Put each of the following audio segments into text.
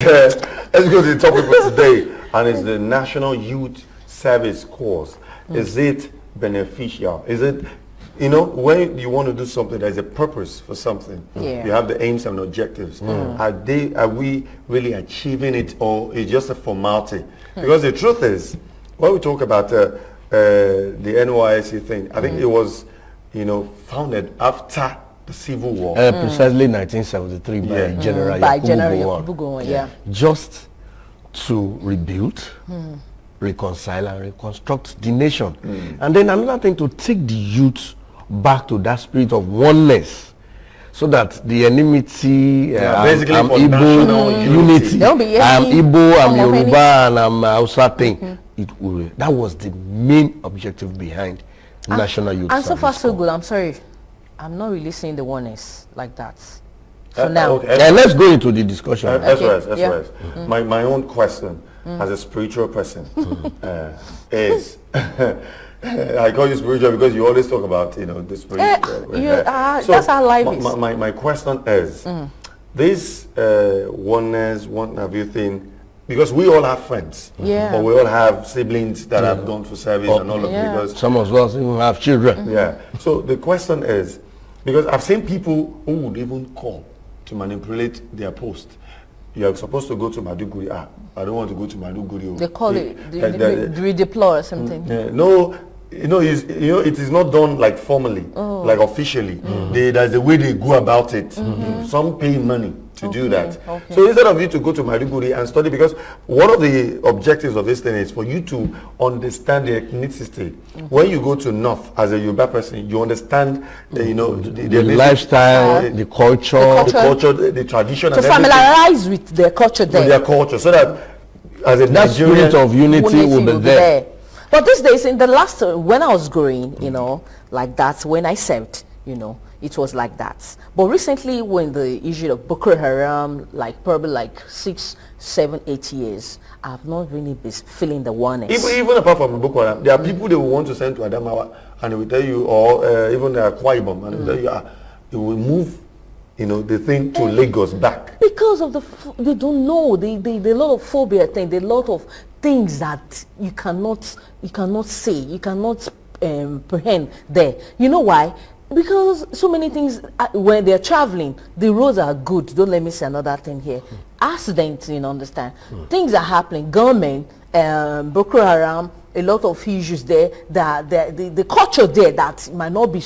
Let's go to the topic for today, and it's the National Youth Service course. Is it beneficial? Is it, you know, when you want to do something, there's a purpose for something. You have the aims and objectives. Are we really achieving it, or is it just a formality? Because the truth is, when we talk about the NYSC thing, I think it was, you know, founded after the Civil War. Precisely 1973 by General Yakubu Gowon. Just to rebuild, reconcile and reconstruct the nation. And then another thing, to take the youth back to that spirit of oneness, so that the enmity, basically I'm for Igbo unity, I'm Igbo, I'm Yoruba, and I'm Hausa thing. That was the main objective behind National Youth Service. And so far so good. I'm sorry, I'm not really seeing the oneness like that for now. Let's go into the discussion. My own question as a spiritual person is I call you spiritual because you always talk about, you know, the spiritual. So that's how life is. My question is, this oneness, one of you thing, because we all have friends, but we all have siblings that have gone for service and all of it. Because some of us even have children. So the question is, because I've seen people who would even call to manipulate their post. You're supposed to go to Maduguri. I don't want to go to Maduguri. They call it redeploy or something. No, it is not done like formally, like officially. There's a way they go about it. Some pay money to do that. So instead of you to go to Maduguri and study, because one of the objectives of this thing is for you to understand the ethnicity. When you go to North as a Yoruba person, you understand the lifestyle, the culture, the tradition, to familiarize with their culture there. With their culture, so that as a that spirit of unity will be there. But these days, in the last, when I was growing, you know, like that, when I served, you know, it was like that. But recently, when the issue of Boko Haram, like probably like 6, 7, 8 years, I've not really been feeling the oneness. Even apart from Boko Haram, there are people they will want to send to Adamawa, and they will tell you, or even Akwa Ibom, and they will tell you, they will move, you know, the thing to Lagos back. Because of they don't know, they a lot of phobia thing, a lot of things that you cannot say, you cannot apprehend there. You know why? Because so many things, when they're traveling, the roads are good. Don't let me say another thing here. Accidents, you know, understand? Things are happening. Government, Boko Haram, a lot of issues there. That the culture there that might not be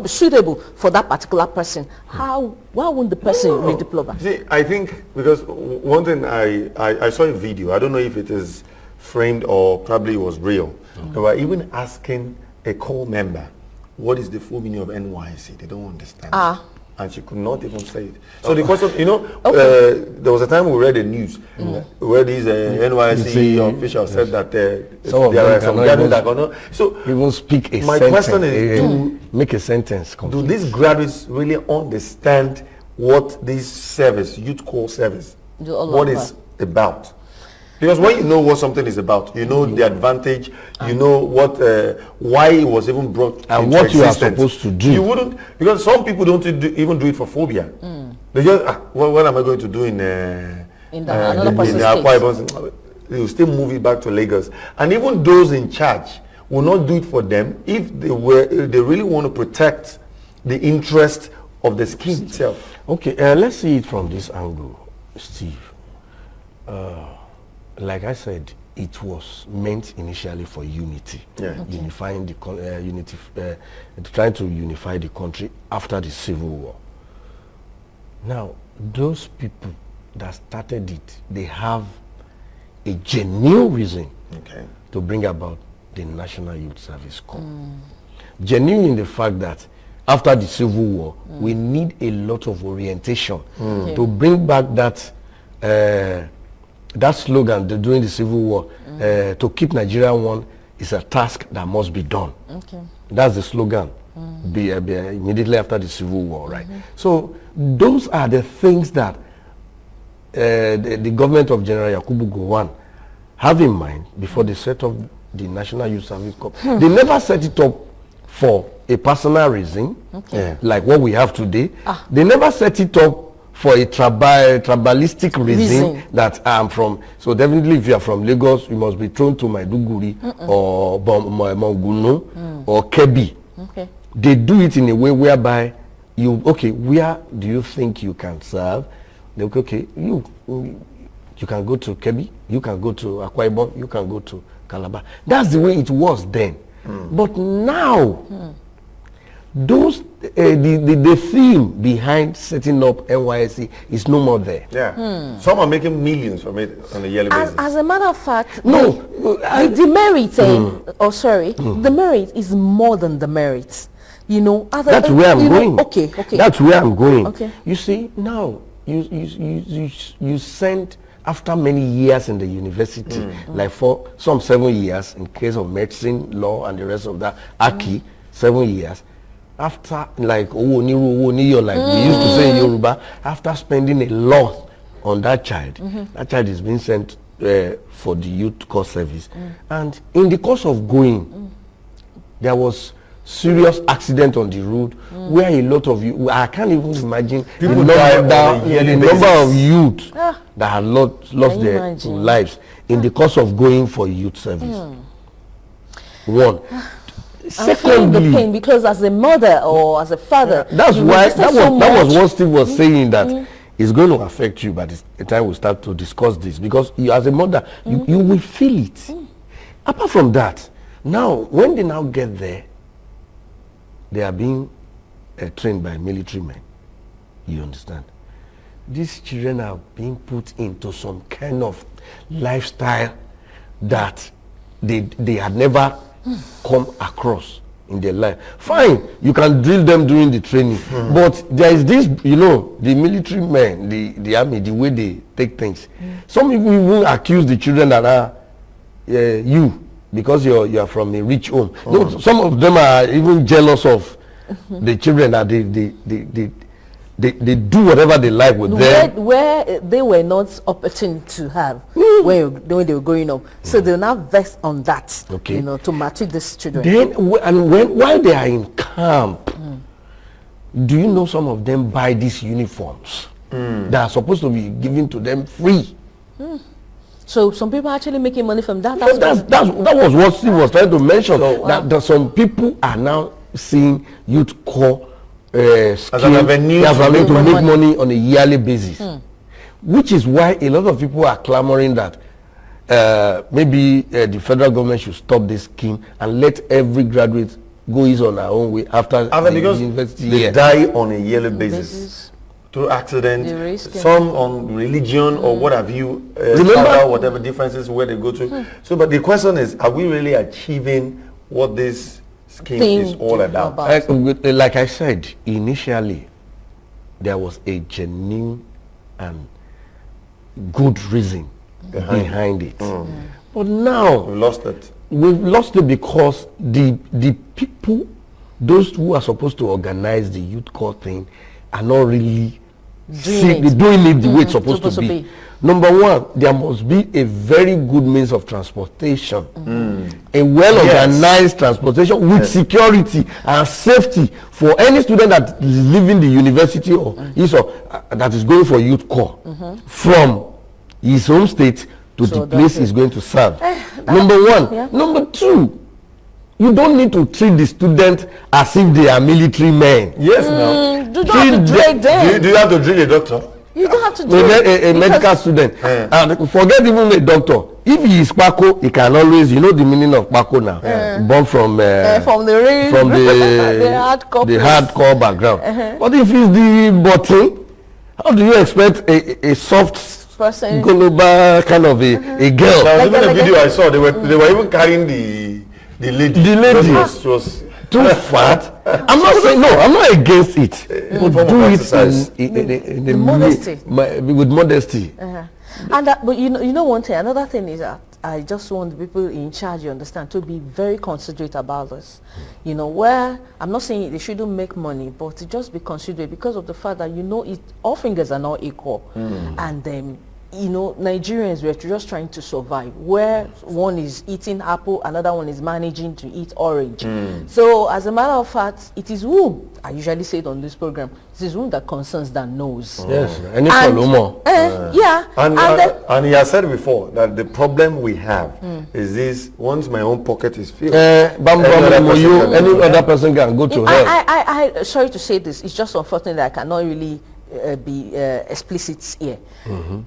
suitable for that particular person. Why wouldn't the person redeploy? See, I think because one thing I saw a video. I don't know if it is framed or probably it was real. They were even asking a call member, what is the full meaning of NYSC? They don't understand. And she could not even say it. So the question, you know, there was a time we read the news where these NYSC officials said that there are some graduates that cannot. So even speak a my sentence. question is, make a sentence complete. Do these graduates really understand what this service, youth corps service, what is about? Because when you know what something is about, you know the advantage, you know what, why it was even brought and what you are supposed to do. You wouldn't, because some people don't even do it for phobia. They just, what am I going to do in another person's Akwa Ibom? They will still move it back to Lagos. And even those in charge will not do it for them if they really want to protect the interest of the scheme itself. Okay, let's see it from this angle, Steve. Like I said, it was meant initially for unity, unifying the trying to unify the country after the Civil War. Now, those people that started it, they have a genuine reason to bring about the National Youth Service Corps. Genuine in the fact that after the Civil War, we need a lot of orientation to bring back that slogan during the Civil War, to keep Nigeria one is a task that must be done. That's the slogan immediately after the Civil War, right? So those are the things that the government of General Yakubu Gowon have in mind before they set up the National Youth Service Corps. They never set it up for a personal reason, like what we have today. They never set it up for a tribalistic reason that I'm from. So definitely if you are from Lagos, you must be thrown to Maiduguri or Mongunu or Kebbi. Okay. They do it in a way whereby where do you think you can serve? They okay, you can go to Kebbi, you can go to Akwa Ibom, you can go to Calabar. That's the way it was then. But now, those the theme behind setting up NYSC is no more there. Yeah. Some are making millions from it on a yearly basis. As a matter of fact, No, the merit, the merit is more than the merit. You know, that's where I'm going. Okay. That's where I'm going. Okay. You see, now you sent after many years in the university, like for some 7 years in case of medicine, law, and the rest of that, Aki, 7 years. After like like we used to say in Yoruba, after spending a lot on that child is being sent for the youth corps service, and in the course of going, there was serious accident on the road where a lot of you, I can't even imagine the number of youth that had lost their lives in the course of going for youth service. One. I'm feeling the pain because as a mother or as a father, that's why that was what Steve was saying, that it's going to affect you, but the time we start to discuss this, because you, as a mother, you will feel it. Apart from that, now when they now get there, they are being trained by military men. You understand? These children are being put into some kind of lifestyle that they had never come across in their life. Fine, you can drill them during the training, but there is this, the military men, the army, the way they take things. Some people even accuse the children that you, because you are from a rich home. No, some of them are even jealous of the children, that they do whatever they like with them. Where they were not opportune to have when they were growing up. So they'll now vest on that, to maltreat these children. Then, while they are in camp, do you know some of them buy these uniforms that are supposed to be given to them free? So some people are actually making money from that. That was what Steve was trying to mention. That some people are now seeing youth corps as an avenue to make money on a yearly basis, which is why a lot of people are clamoring that maybe the federal government should stop this scheme and let every graduate go his on our own way after the university. They die on a yearly basis. Through accident, some on religion or what have you, whatever differences where they go to. So, but the question is, are we really achieving what this scheme is all about? Like I said, initially, there was a genuine and good reason behind it. But now, we lost it. We've lost it because the people, those who are supposed to organize the youth corps thing, are not really doing it the way it's supposed to be. Number one, there must be a very good means of transportation, a well-organized transportation with security and safety for any student that is leaving the university or that is going for youth corps from his home state to the place he's going to serve. Number one. Number two, you don't need to treat the student as if they are military men. Yes, now. You don't have to drill them. Do you have to drill a doctor? You don't have to drill a medical student. And forget even a doctor. If he is Paco, he can always, you know the meaning of Paco now. Born from the hardcore background. But if he's the bottom, how do you expect a soft person, global kind of a girl? There was even a video I saw. They were even carrying the lady. The lady was too fat. I'm not saying no. I'm not against it. But do it in modesty. With modesty. And but you know one thing. Another thing is that I just want the people in charge, you understand, to be very considerate about this. You know, where I'm not saying they shouldn't make money, but to just be considerate because of the fact that all fingers are not equal, and you know, Nigerians were just trying to survive, where one is eating apple, another one is managing to eat orange. So as a matter of fact, it is who, I usually say it on this program, it is who that concerns that knows. Yes, And And he has said before that the problem we have is this: once my own pocket is filled, any other person can go to hell. I sorry to say this, it's just unfortunate that I cannot really be explicit here.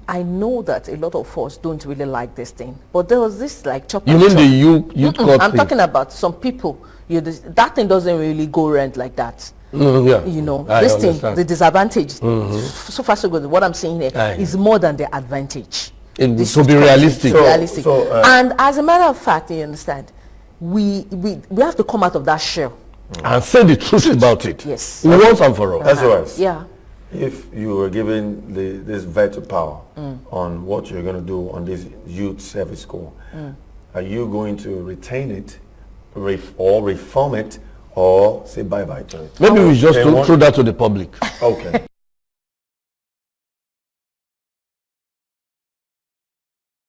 I know that a lot of us don't really like this thing, but there was this like chop. You mean the youth court I'm thing? talking about some people. That thing doesn't really go rent like that. Yeah. You know, I this understand. thing, the disadvantage, so far so good. What I'm saying here is more than the advantage. To be realistic. And as a matter of fact, you understand, we have to come out of that shell and say the truth about it. Yes. Once and for all. That's right. Yeah. If you were given this veto power on what you're going to do on this youth service corps, are you going to retain it, or reform it, or say bye-bye to it? Maybe we just throw that to the public. Okay.